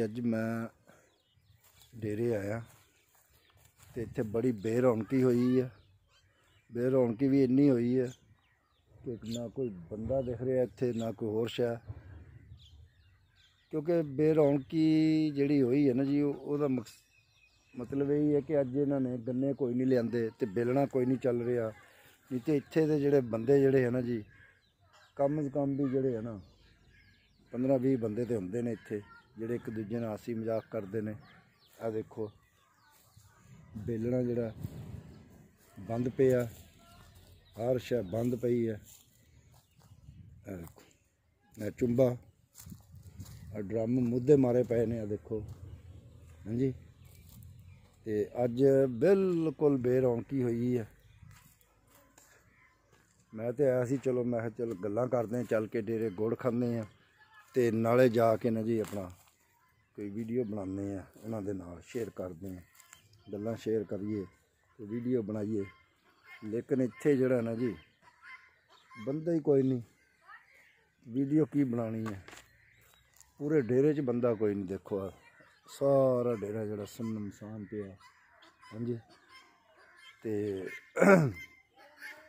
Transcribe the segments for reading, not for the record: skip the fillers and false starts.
अज मैं डेरे आया तो इत्थे बड़ी बेरौनकी हुई है। बेरौनकी भी इन्नी हुई है कि ना कोई बंदा दिख रहा इत्थे ना कोई होर शै, क्योंकि बेरौनकी जिहड़ी हुई है ना जी, ਉਹਦਾ मतलब यही है कि अज इन्होंने गन्ने कोई नहीं लियाते तो बेलना कोई नहीं चल रहा। नहीं तो इत्थे दे जिहड़े बंदे जिहड़े है ना जी, कम से कम भी जिहड़े है ना 15-20 बंदे तो होंदे ने इत्थे जिहड़े एक दूजे नाल हासी मजाक करते हैं। आ देखो बेलना जिहड़ा बंद पिया, हर शै बंद पई है। देखो चुंबा ड्रम मुद्दे मारे पे ने, देखो हाँ जी। तो अज बिल्कुल बेरौनकी हुई है। मैं तो आया सी, चलो मैं चल गल्लां करते हैं, चल के डेरे गुड़ खाने हैं तो नाले जाके ना जी अपना कोई वीडियो बनाने हैं, उन्होंने नाल शेयर करते हैं, गल्लां शेयर करिए तो वीडियो बनाइए। लेकिन इत्थे जिहड़ा ना जी बंदा ही कोई नहीं, वीडियो की बनानी है। पूरे डेरे च बंदा कोई नहीं, देखो सारा डेरा जिहड़ा सुनमसान पिया। हाँ जी। तो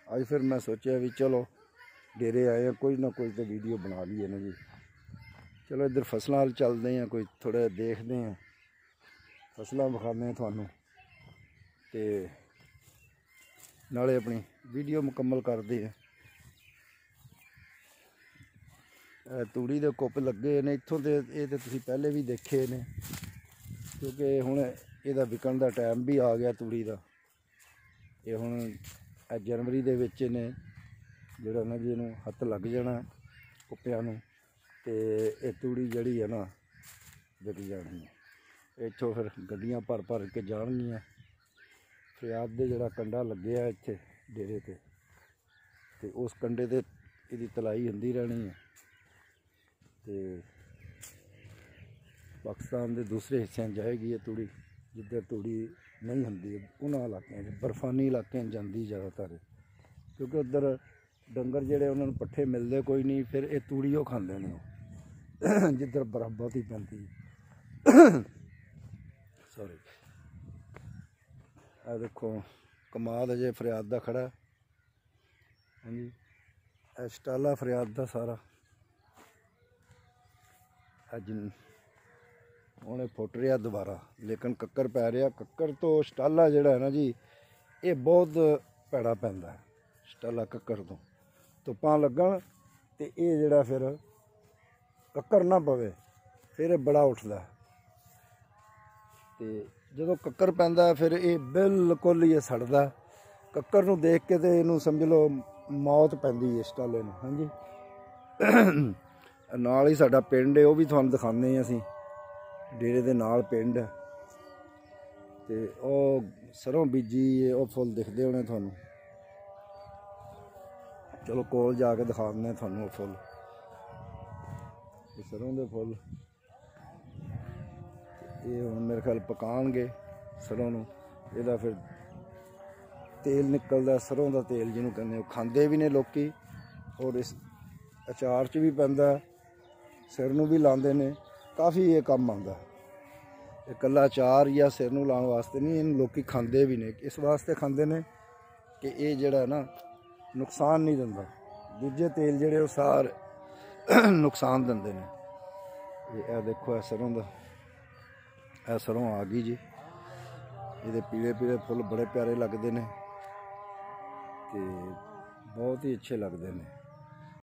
अज फिर मैं सोचा भी चलो डेरे आए हैं, कोई ना कोई तो वीडियो बना लीए ना जी। चलो इधर फसलों वाल चलते हैं, कोई थोड़ा देखते हैं, फसलों विखाने हैं थानू ते नाले अपनी वीडियो मुकम्मल करते हैं। तूड़ी दे कुप लगे ने इत्थों ते, ये तो तुसीं पहले भी देखे ने, क्योंकि हुण इहदा विकण दा टाइम भी आ गया तूड़ी दा। ये हुण जनवरी दे विच ने जिहड़ा ना जी इहनूं हत्थ लग जाना कुप्पिआं नूं, ते ये तूड़ी जिहड़ी है ना विक जानी है। इत्थों फिर गड्डियां भर भर के जाणगियां। फरियाद दे जिहड़ा कंडा लग्गिआ इत्थे डेरे ते उस कंडे ते इहदी तलाई हुंदी रहनी है। ते पाकिस्तान के दूसरे हिस्सों जाएगी ये तूड़ी, जिधर तूड़ी नहीं होंगी, उन्होंने इलाकों बर्फानी इलाकों जाती ज़्यादातर, क्योंकि उधर डंगर जिहड़े उन्होंने पट्ठे मिलते कोई नहीं, फिर ये तूड़ी वो खांदे ने जिधर बर्फ बहुती पैंदी। सॉरी, आ देखो कमाल अजे फरियाद दा खड़ा। हाँ जी, स्टाला फरियाद दा सारा अज हुणे फुट रहा दोबारा, लेकिन कक्कर पै रहा। कक्कर तो स्टाला जिहड़ा है ना जी, ये बहुत भैड़ा पैंदा है। स्टाला कक्कर तो धुप्पां लगन तो ये जिहड़ा फिर कक्कर ना पवे, फिर ये बड़ा उठदा। तो जदों कक्कर पैंदा फिर ये बिल्कुल ही सड़दा। कक्कर नूं देख के तो इहनूं समझ लो मौत पैंदी है स्टाले नूं। हाँ जी। नाल ही साडा पिंड है, वह भी तुहानूं दिखाने असीं, डेरे दे नाल पिंड है। ते ओह सरों बीजी है, वह फुल दिखते होने थानू। चलो कोल जाके दिखाने थानू वो फुल, सरों दे फुल। ये हुण मेरे ख्याल पकाणगे सरों नूं, इहदा फिर तेल निकलदा, सरों दा तेल जिहनूं कहंदे, खांदे भी ने लोकी, और इस अचार च भी पैंदा, सिर नूं भी लांदे ने, काफ़ी ये काम आंदा। इकल्ला अचार या सिर नूं लाउण वास्ते नहीं, इन लोकी खांदे भी ने। इस वास्ते खांदे ने कि ये जिहड़ा ना नुकसान नहीं दिंदा, दूजे तेल जिहड़े वो सारे नुकसान दिंदे ने। ये देखो है सरों दा, यह सरों आ गई जी। ये पीले पीले फुल बड़े प्यारे लगते हैं, तो बहुत ही अच्छे लगते हैं।